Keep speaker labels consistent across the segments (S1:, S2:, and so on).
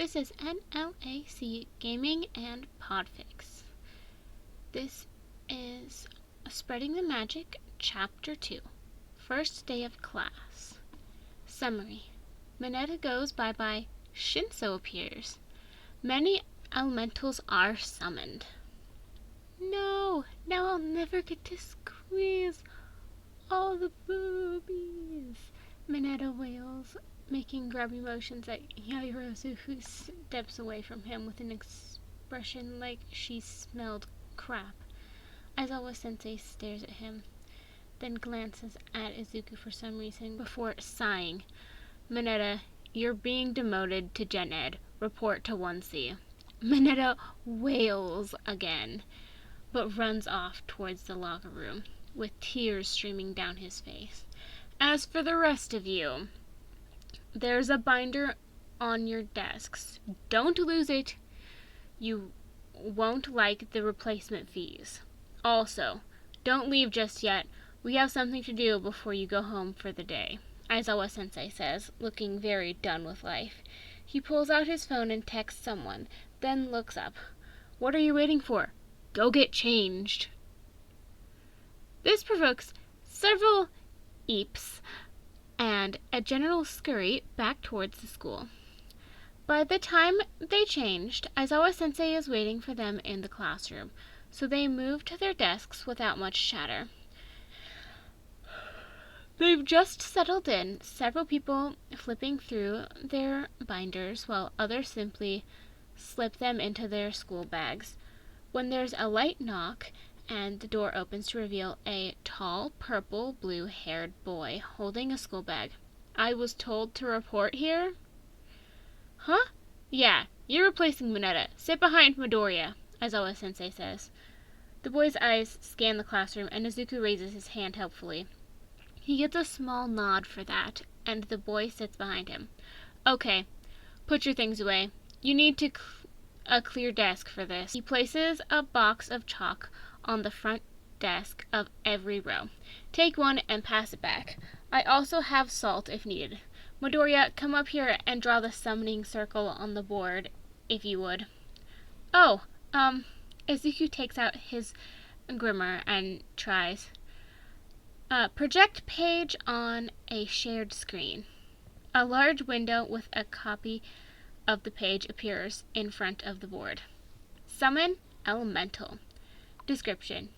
S1: This is NLAC Gaming and Podfix. This is Spreading the Magic, Chapter 2, First Day of Class. Summary. Mineta goes bye-bye. Shinso appears. Many elementals are summoned. No! Now I'll never get to squeeze all the boobies! Mineta wails, making grabby motions at Yaoyorozu, who steps away from him with an expression like she smelled crap. Aizawa-sensei stares at him, then glances at Izuku for some reason before sighing. Mineta, you're being demoted to Gen Ed. Report to 1C. Mineta wails again, but runs off towards the locker room, with tears streaming down his face. As for the rest of you, there's a binder on your desks. Don't lose it. You won't like the replacement fees. Also, don't leave just yet. We have something to do before you go home for the day, Aizawa-sensei says, looking very done with life. He pulls out his phone and texts someone, then looks up. What are you waiting for? Go get changed. This provokes several eeps and a general scurry back towards the school. By the time they changed, Aizawa-sensei is waiting for them in the classroom, so they move to their desks without much chatter. They've just settled in, several people flipping through their binders while others simply slip them into their school bags, when there's a light knock and the door opens to reveal a tall, purple-blue-haired boy holding a school bag. I was told to report here? Huh? Yeah, you're replacing Mineta. Sit behind Midoriya, Aizawa-sensei says. The boy's eyes scan the classroom, and Izuku raises his hand helpfully. He gets a small nod for that, and the boy sits behind him. Okay, put your things away. You need a clear desk for this. He places a box of chalk on the front desk of every row. Take one and pass it back. I also have salt if needed. Midoriya, come up here and draw the summoning circle on the board, if you would. Oh, Izuku takes out his grimoire and tries. Project page on a shared screen. A large window with a copy of the page appears in front of the board. Summon elemental. Description.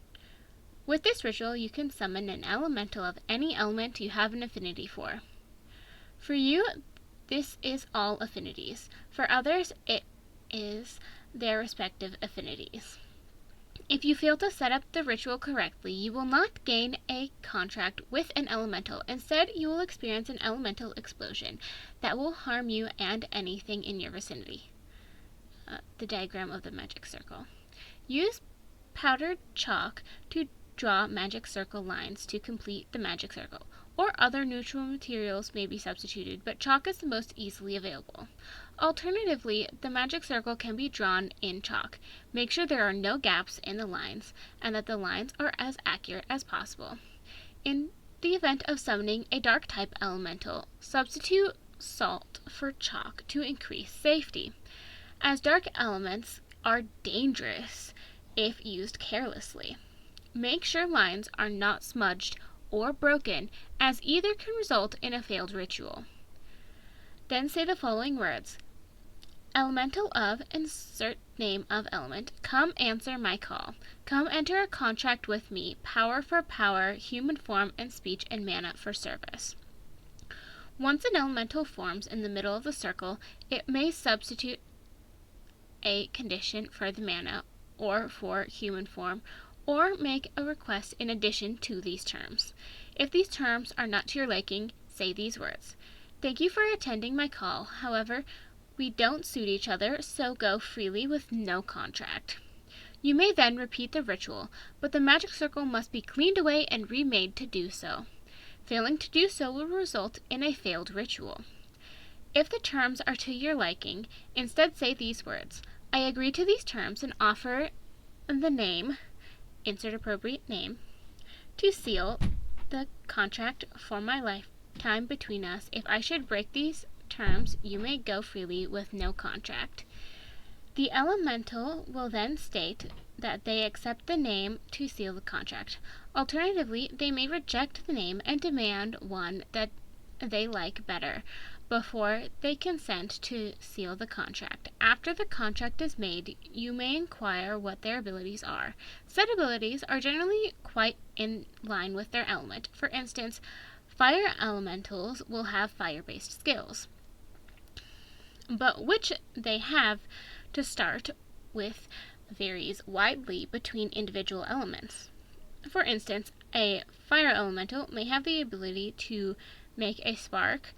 S1: With this ritual, you can summon an elemental of any element you have an affinity for. For you, this is all affinities. For others, it is their respective affinities. If you fail to set up the ritual correctly, you will not gain a contract with an elemental. Instead, you will experience an elemental explosion that will harm you and anything in your vicinity. The diagram of the magic circle. Use powdered chalk to draw magic circle lines to complete the magic circle, or other neutral materials may be substituted, but chalk is the most easily available. Alternatively, the magic circle can be drawn in chalk. Make sure there are no gaps in the lines, and that the lines are as accurate as possible. In the event of summoning a dark type elemental, substitute salt for chalk to increase safety, as dark elements are dangerous if used carelessly. Make sure lines are not smudged or broken, as either can result in a failed ritual. Then say the following words. Elemental of, insert name of element, come answer my call. Come enter a contract with me, power for power, human form, and speech and mana for service. Once an elemental forms in the middle of the circle, it may substitute a condition for the mana, or for human form, or make a request in addition to these terms. If these terms are not to your liking, say these words. Thank you for attending my call. However, we don't suit each other, so go freely with no contract. You may then repeat the ritual, but the magic circle must be cleaned away and remade to do so. Failing to do so will result in a failed ritual. If the terms are to your liking, instead say these words. I agree to these terms and offer the name, insert appropriate name, to seal the contract for my lifetime between us. If I should break these terms, you may go freely with no contract. The elemental will then state that they accept the name to seal the contract. Alternatively, they may reject the name and demand one that they like better before they consent to seal the contract. After the contract is made, you may inquire what their abilities are. Said abilities are generally quite in line with their element. For instance, fire elementals will have fire-based skills, but which they have to start with varies widely between individual elements. For instance, a fire elemental may have the ability to make a spark,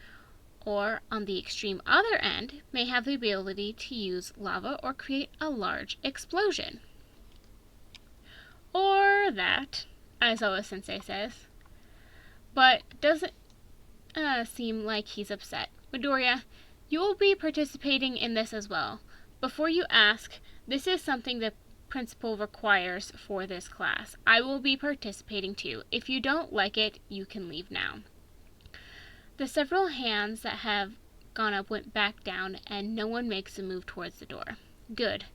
S1: or on the extreme other end, may have the ability to use lava or create a large explosion. Or that, Aizawa-sensei says. But doesn't seem like he's upset. Midoriya, you will be participating in this as well. Before you ask, this is something the principal requires for this class. I will be participating too. If you don't like it, you can leave now. The several hands that have gone up went back down, and no one makes a move towards the door. Good.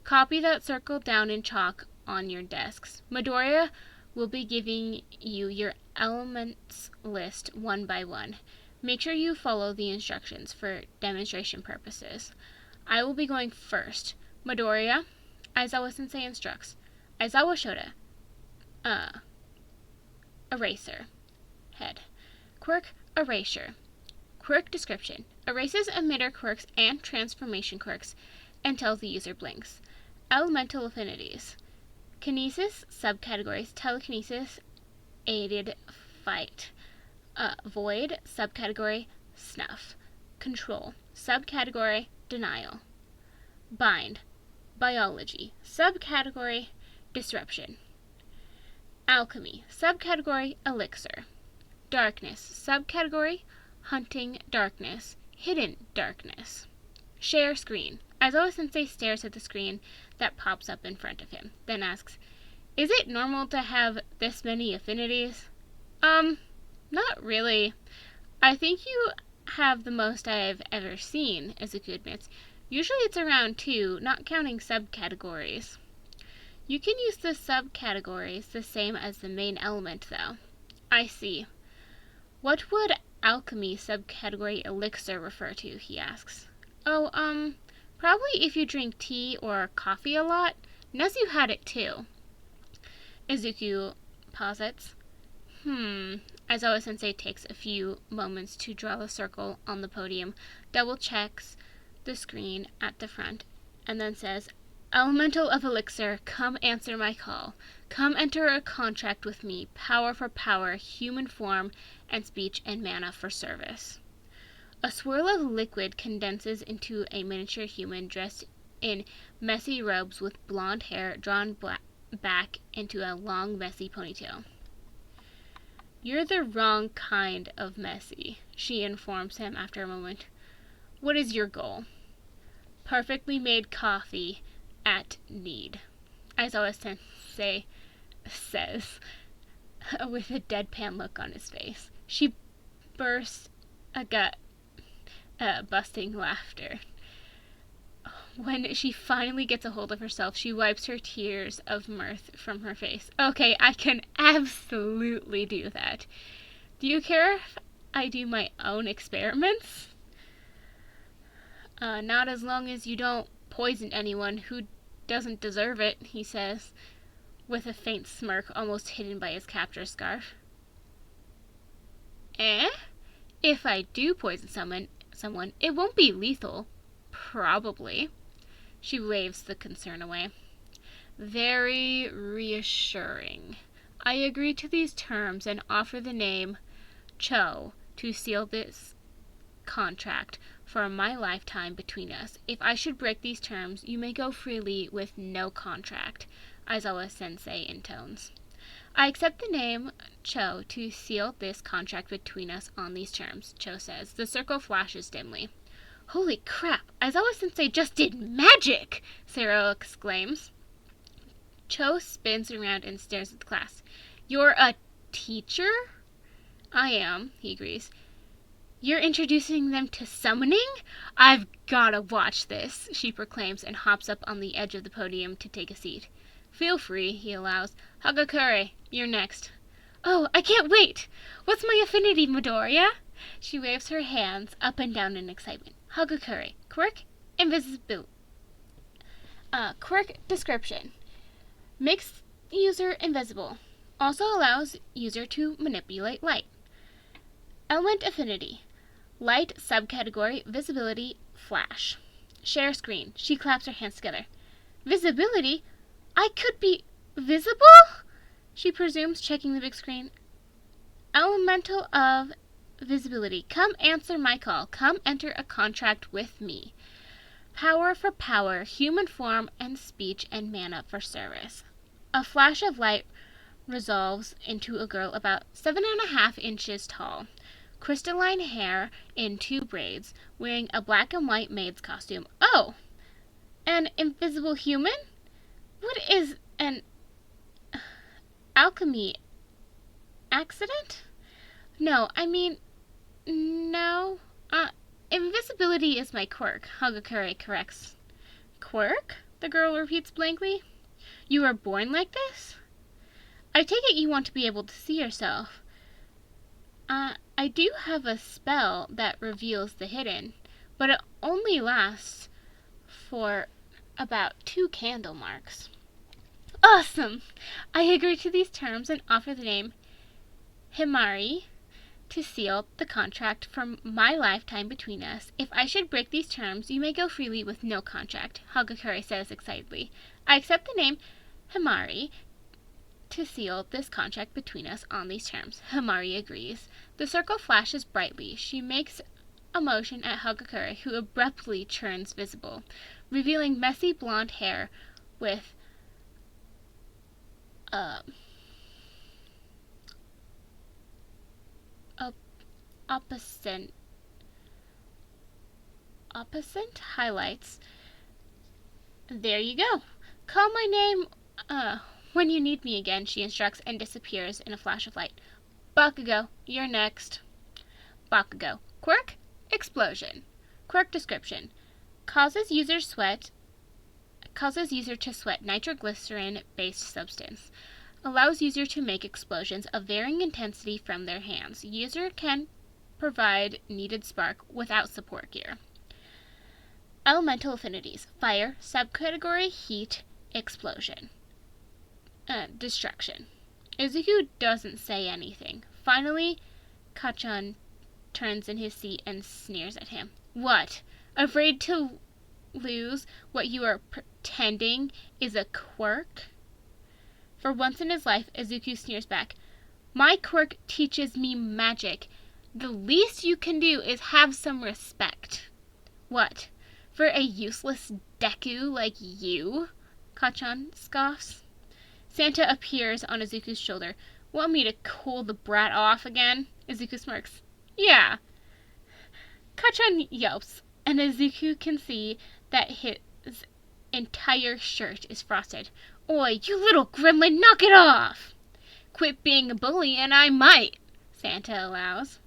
S1: Copy that circle down in chalk on your desks. Midoriya will be giving you your elements list one by one. Make sure you follow the instructions for demonstration purposes. I will be going first. Midoriya, Aizawa-sensei instructs. Aizawa Shoda. Eraser. Head. Quirk, erasure. Quirk description. Erases emitter quirks and transformation quirks until the user blinks. Elemental affinities. Kinesis, subcategories. Telekinesis, aided fight. Void, subcategory, snuff. Control, subcategory, denial. Bind, biology, subcategory, disruption. Alchemy, subcategory, elixir. Darkness, subcategory, hunting darkness, hidden darkness. Share screen. Aizawa-sensei stares at the screen that pops up in front of him, then asks, is it normal to have this many affinities? Not really. I think you have the most I've ever seen, Izuku admits. Usually it's around 2, not counting subcategories. You can use the subcategories the same as the main element, though. I see. What would alchemy subcategory elixir refer to, he asks. Oh, probably if you drink tea or coffee a lot. Nezu had it too. Izuku posits. Aizawa-sensei takes a few moments to draw the circle on the podium, double checks the screen at the front, and then says, Elemental of Elixir, come answer my call. Come enter a contract with me, power for power, human form, and speech and mana for service. A swirl of liquid condenses into a miniature human dressed in messy robes with blonde hair drawn back into a long, messy ponytail. You're the wrong kind of messy, she informs him after a moment. What is your goal? Perfectly made coffee at need, Aizawa-sensei says, with a deadpan look on his face. She bursts a busting laughter. When she finally gets a hold of herself, she wipes her tears of mirth from her face. Okay, I can absolutely do that. Do you care if I do my own experiments? Not as long as you don't poison anyone who doesn't deserve it, he says, with a faint smirk almost hidden by his captor scarf. If I do poison someone, it won't be lethal. Probably. She waves the concern away. Very reassuring. I agree to these terms and offer the name Cho to seal this contract for my lifetime between us. If I should break these terms, you may go freely with no contract, Aizawa-sensei intones. I accept the name Cho to seal this contract between us on these terms, Cho says. The circle flashes dimly. Holy crap, Aizawa-sensei just did magic! Sero exclaims. Cho spins around and stares at the class. You're a teacher? I am, he agrees. You're introducing them to summoning? I've gotta watch this, she proclaims and hops up on the edge of the podium to take a seat. Feel free, he allows. Hagakure, you're next. Oh, I can't wait! What's my affinity, Midoriya? She waves her hands up and down in excitement. Hagakure, quirk, invisibility. Quirk description. Makes user invisible. Also allows user to manipulate light. Element affinity. Light subcategory visibility flash. Share screen. She claps her hands together. Visibility? I could be visible? She presumes, checking the big screen. Elemental of visibility. Come answer my call. Come enter a contract with me. Power for power, human form and speech, and mana for service. A flash of light resolves into a girl about 7.5 inches tall. Crystalline hair in 2 braids, wearing a black and white maid's costume. Oh! An invisible human? What is an alchemy accident? No. Invisibility is my quirk, Hagakure corrects. Quirk? The girl repeats blankly. You were born like this? I take it you want to be able to see yourself. I do have a spell that reveals the hidden, but it only lasts for about 2 candle marks. Awesome! I agree to these terms and offer the name Himari to seal the contract for my lifetime between us. If I should break these terms, you may go freely with no contract, Hagakure says excitedly. I accept the name Himari to seal this contract between us on these terms. Himari agrees. The circle flashes brightly. She makes a motion at Hagakure, who abruptly turns visible, revealing messy blonde hair with opposite highlights. There you go. Call my name when you need me again, she instructs and disappears in a flash of light. Bakugo, you're next. Bakugo. Quirk? Explosion. Quirk description. Causes user to sweat nitroglycerin-based substance. Allows user to make explosions of varying intensity from their hands. User can provide needed spark without support gear. Elemental affinities. Fire, subcategory heat, explosion. Destruction. Izuku doesn't say anything. Finally, Kachan turns in his seat and sneers at him. What? Afraid to lose what you are pretending is a quirk? For once in his life, Izuku sneers back. My quirk teaches me magic. The least you can do is have some respect. What? For a useless Deku like you? Kachan scoffs. Santa appears on Izuku's shoulder. Want me to cool the brat off again? Izuku smirks. Yeah. Kachan yelps, and Izuku can see that his entire shirt is frosted. Oi, you little gremlin, knock it off! Quit being a bully and I might, Santa allows.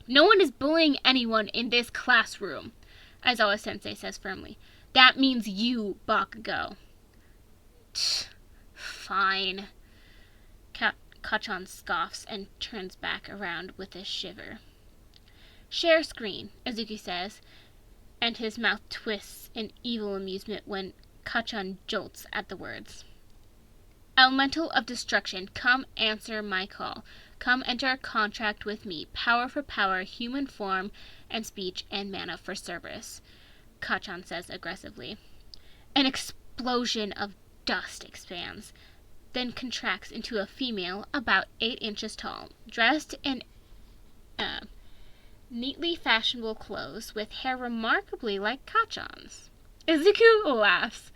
S1: No one is bullying anyone in this classroom, Aizawa Sensei says firmly. That means you, Bakugo. Fine. Kachan scoffs and turns back around with a shiver. Share screen, Izuku says, and his mouth twists in evil amusement when Kachan jolts at the words. Elemental of destruction, come answer my call. Come enter a contract with me. Power for power, human form and speech, and mana for service, Kachan says aggressively. An explosion of dust expands, then contracts into a female about 8 inches tall, dressed in neatly fashionable clothes with hair remarkably like Kachan's. Izuku laughs.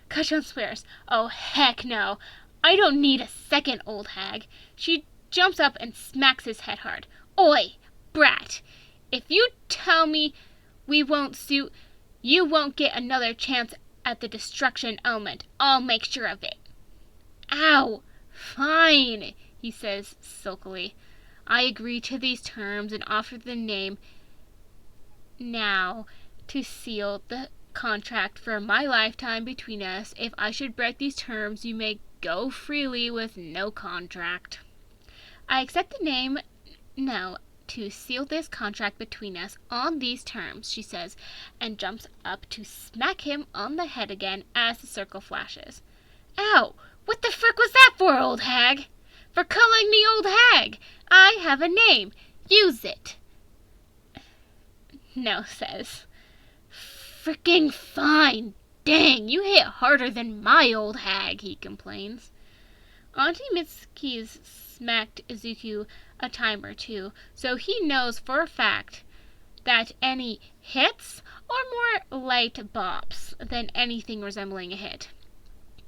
S1: Kachan swears, oh heck no, I don't need a second old hag. She jumps up and smacks his head hard. Oi, brat, if you tell me we won't suit, you won't get another chance at the destruction element. I'll make sure of it. Ow! Fine, he says sulkily. I agree to these terms and offer the name now to seal the contract for my lifetime between us. If I should break these terms, you may go freely with no contract. I accept the name now to seal this contract between us on these terms, she says, and jumps up to smack him on the head again as the circle flashes. Ow! What the frick was that for, old hag? For calling me old hag! I have a name. Use it. No says. Fricking fine. Dang, you hit harder than my old hag, he complains. Auntie Mitsuki's smacked Izuku a time or two, so he knows for a fact that any hits are more light bops than anything resembling a hit.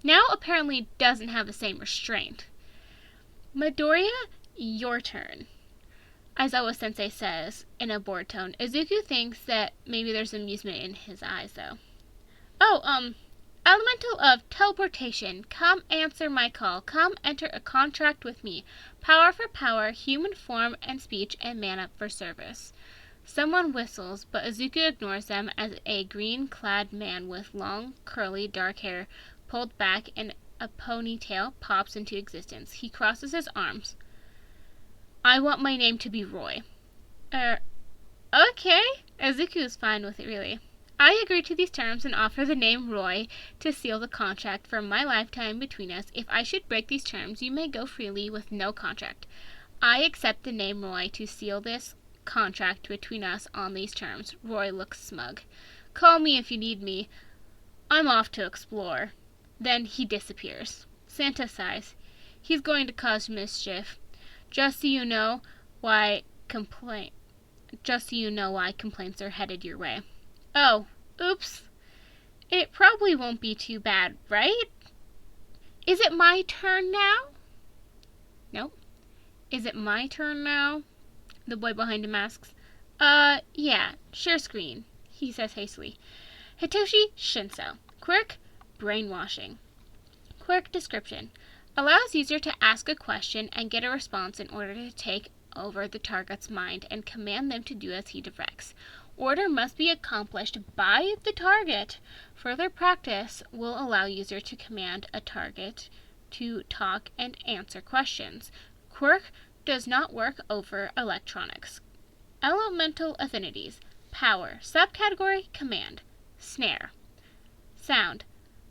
S1: Now apparently doesn't have the same restraint. Midoriya, your turn. Aizawa-sensei says in a bored tone. Izuku thinks that maybe there's amusement in his eyes, though. Elemental of teleportation, come answer my call. Come enter a contract with me. Power for power, human form and speech, and mana for service. Someone whistles, but Izuku ignores them as a green-clad man with long, curly, dark hair pulled back in a ponytail pops into existence. He crosses his arms. I want my name to be Roy. Okay. Izuku is fine with it, really. I agree to these terms and offer the name Roy to seal the contract for my lifetime between us. If I should break these terms, you may go freely with no contract. I accept the name Roy to seal this contract between us on these terms. Roy looks smug. Call me if you need me. I'm off to explore. Then he disappears. Santa sighs. He's going to cause mischief. Just so you know why complaints are headed your way. Oh, oops. It probably won't be too bad, right? Is it my turn now? Nope. Is it my turn now? The boy behind him asks. Yeah, share screen, he says hastily. Hitoshi Shinso. Quirk, brainwashing. Quirk description. Allows user to ask a question and get a response in order to take over the target's mind and command them to do as he directs. Order must be accomplished by the target. Further practice will allow user to command a target to talk and answer questions. Quirk does not work over electronics. Elemental affinities. Power. Subcategory, command. Snare. Sound.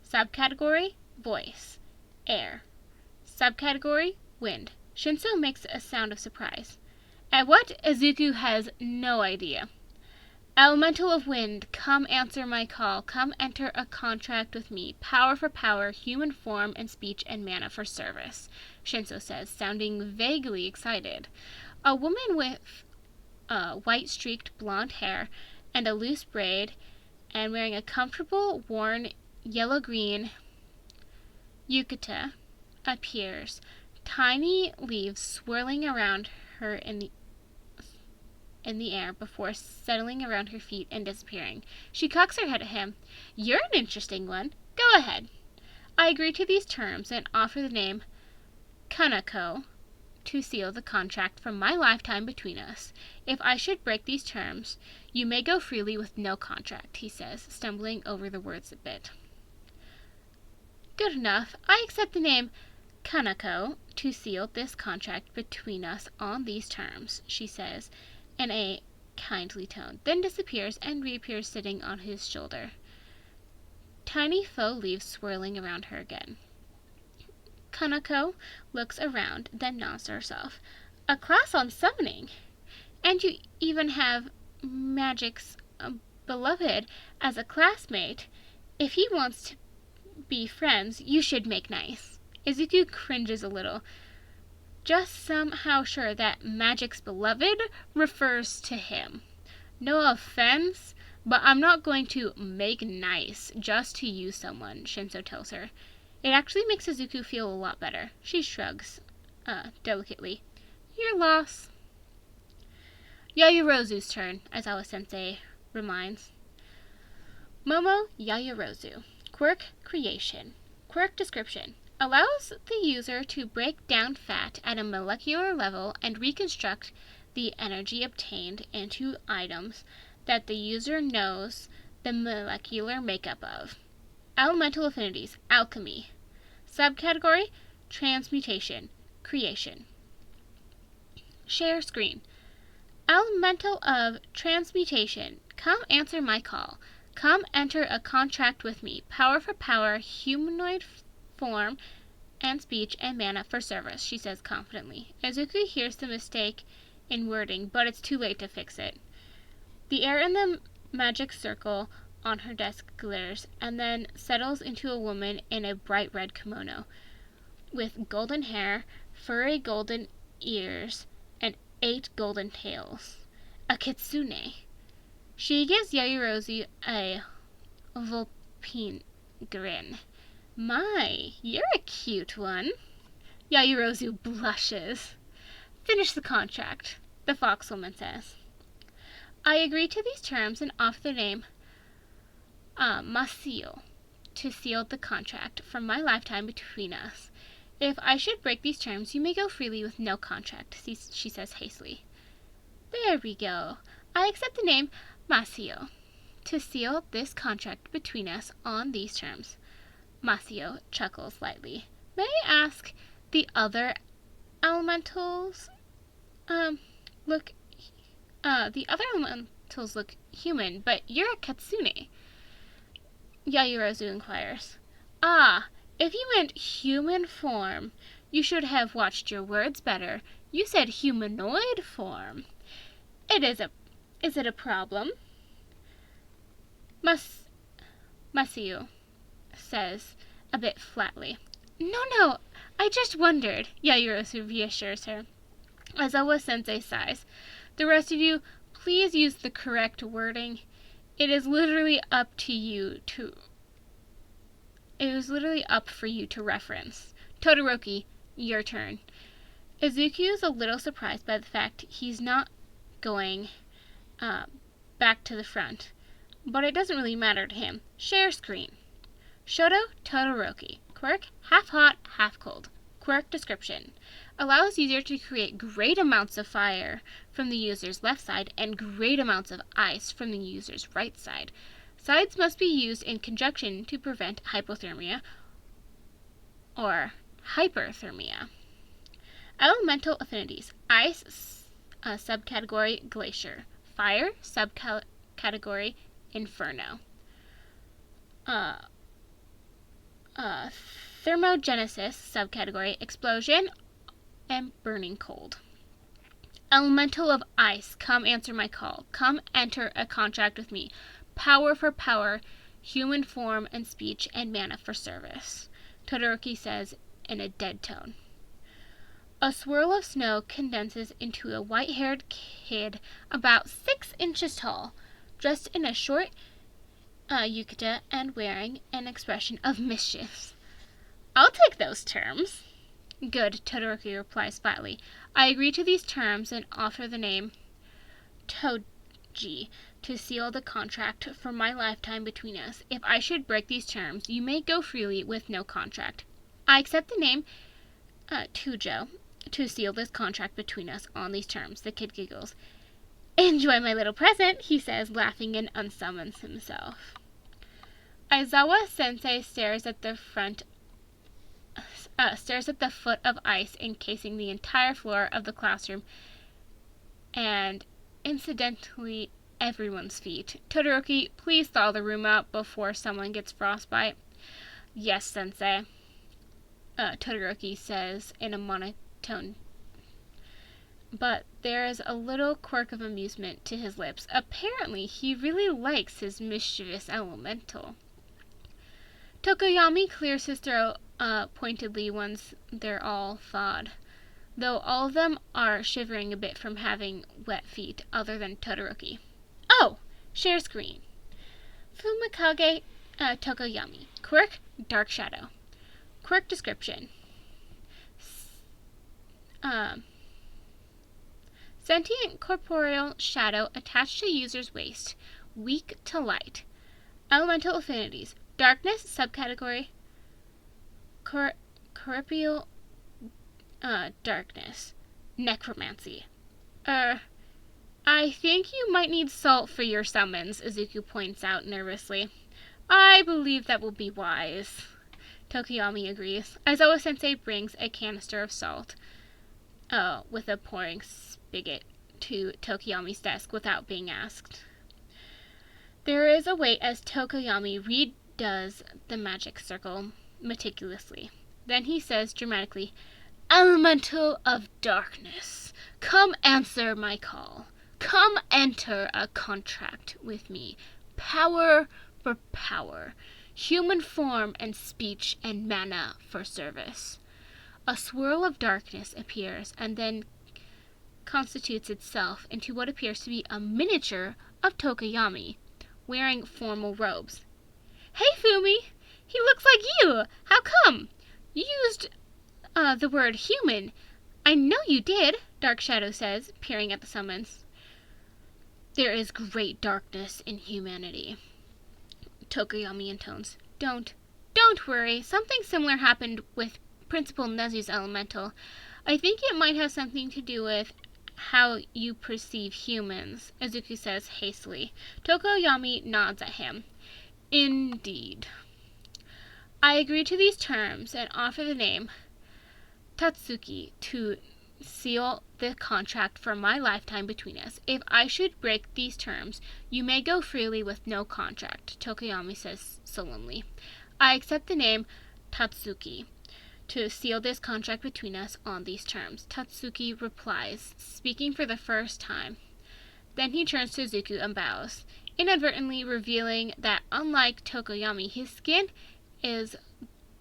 S1: Subcategory, voice. Air. Subcategory, wind. Shinso makes a sound of surprise. At what? Izuku has no idea. Elemental of wind, come answer my call. Come enter a contract with me. Power for power, human form and speech, and mana for service, Shinso says, sounding vaguely excited. A woman with white-streaked blonde hair and a loose braid and wearing a comfortable, worn yellow-green yukata appears. Tiny leaves swirling around her in the air before settling around her feet and disappearing. She cocks her head at him. You're an interesting one. Go ahead. I agree to these terms and offer the name Kanako to seal the contract for my lifetime between us. If I should break these terms, you may go freely with no contract, he says, stumbling over the words a bit. Good enough. I accept the name Kanako to seal this contract between us on these terms, she says, in a kindly tone, then disappears and reappears sitting on his shoulder. Tiny faux leaves swirling around her again. Kanako looks around, then nods to herself. A class on summoning! And you even have Magic's beloved as a classmate. If he wants to be friends, you should make nice. Izuku cringes a little, just somehow sure that Magic's beloved refers to him. No offense, but I'm not going to make nice just to use someone, Shinso tells her. It actually makes Izuku feel a lot better. She shrugs, delicately. Your loss. Yaoyorozu's turn, Aizawa-sensei reminds. Momo Yaoyorozu. Quirk creation. Quirk description. Allows the user to break down fat at a molecular level and reconstruct the energy obtained into items that the user knows the molecular makeup of. Elemental affinities, alchemy. Subcategory, transmutation, creation. Share screen. Elemental of transmutation, come answer my call. Come enter a contract with me. Power for power, humanoid form, and speech, and mana for service, she says confidently. Izuku hears the mistake in wording, but it's too late to fix it. The air in the magic circle on her desk glares, and then settles into a woman in a bright red kimono, with golden hair, furry golden ears, and 8 golden tails. A kitsune. She gives Yaoyorozu a vulpine grin. My, you're a cute one. Yaoyorozu blushes. Finish the contract, the foxwoman says. I agree to these terms and offer the name Masio to seal the contract for my lifetime between us. If I should break these terms, you may go freely with no contract, she says hastily. There we go. I accept the name Masio to seal this contract between us on these terms. Masio chuckles lightly. May I ask, the other elementals look human, but you're a kitsune. Yaoyorozu inquires. Ah, if you meant human form, you should have watched your words better. You said humanoid form. Is it a problem? Masio says a bit flatly. No, I just wondered, Yaoyorozu reassures her. Aizawa-sensei sighs. The rest of you, please use the correct wording. It is literally up for you to reference. Todoroki, your turn. Izuku is a little surprised by the fact he's not going back to the front, but it doesn't really matter to him. Share screen. Shoto Todoroki. Quirk, half hot, half cold. Quirk description. Allows user to create great amounts of fire from the user's left side and great amounts of ice from the user's right side. Sides must be used in conjunction to prevent hypothermia or hyperthermia. Elemental affinities. Ice, subcategory glacier. Fire, subcategory inferno. Thermogenesis, subcategory explosion and burning cold. Elemental of ice, come answer my call. Come enter a contract with me. Power for power, human form and speech, and mana for service, Todoroki says in a dead tone. A swirl of snow condenses into a white-haired kid about 6 inches tall, dressed in a short yukata and wearing an expression of mischief. I'll take those terms. Good, Todoroki replies flatly. I agree to these terms and offer the name Toji to seal the contract for my lifetime between us. If I should break these terms, you may go freely with no contract. I accept the name Tujo to seal this contract between us on these terms. The kid giggles. Enjoy my little present, he says, laughing, and unsummons himself. Aizawa-sensei stares at the foot of ice encasing the entire floor of the classroom and, incidentally, everyone's feet. Todoroki, please thaw the room out before someone gets frostbite. Yes, sensei, Todoroki says in a monotone. But there is a little quirk of amusement to his lips. Apparently, he really likes his mischievous elemental. Tokoyami clears his throat pointedly once they're all thawed, though all of them are shivering a bit from having wet feet, other than Todoroki. Oh! Share screen. Fumikage Tokoyami. Quirk, Dark Shadow. Quirk description. Sentient corporeal shadow attached to user's waist. Weak to light. Elemental affinities. Darkness, subcategory. Corporeal darkness. Necromancy. I think you might need salt for your summons, Izuku points out nervously. I believe that will be wise. Tokoyami agrees. Aizawa-sensei brings a canister of salt, with a pouring spigot, to Tokoyami's desk without being asked. There is a wait as Tokoyami redoes the magic circle meticulously. Then he says dramatically, "Elemental of darkness, come answer my call. Come enter a contract with me. Power for power. Human form and speech and mana for service." A swirl of darkness appears and then constitutes itself into what appears to be a miniature of Tokoyami, wearing formal robes. "Hey, Fumi! He looks like you! How come? You used the word human. I know you did," Dark Shadow says, peering at the summons. "There is great darkness in humanity," Tokoyami intones. Don't worry. Something similar happened with Principal Nezu's elemental. I think it might have something to do with how you perceive humans," Izuku says hastily. Tokoyami nods at him. "Indeed. I agree to these terms and offer the name Tatsuki to seal the contract for my lifetime between us. If I should break these terms, you may go freely with no contract," Tokoyami says solemnly. "I accept the name Tatsuki to seal this contract between us on these terms." Tatsuki replies, speaking for the first time. Then he turns to Izuku and bows, inadvertently revealing that unlike Tokoyami, his skin is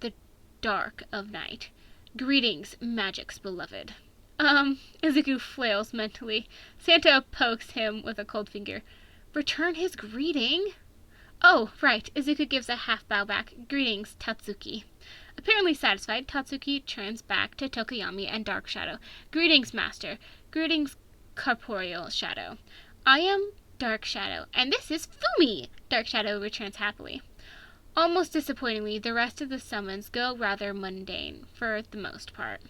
S1: the dark of night. "Greetings, Magic's beloved." Izuku flails mentally. Santa pokes him with a cold finger. "Return his greeting?" "Oh, right." Izuku gives a half bow back. "Greetings, Tatsuki." Apparently satisfied, Tatsuki turns back to Tokoyami and Dark Shadow. "Greetings, Master. Greetings, Corporeal Shadow. I am Dark Shadow, and this is Fumi!" Dark Shadow returns happily. Almost disappointingly, the rest of the summons go rather mundane, for the most part.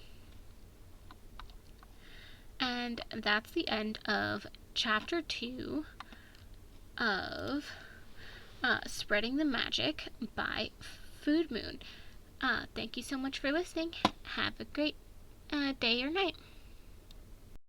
S1: And that's the end of Chapter 2 of Spreading the Magic by Food Moon. Thank you so much for listening. Have a great day or night.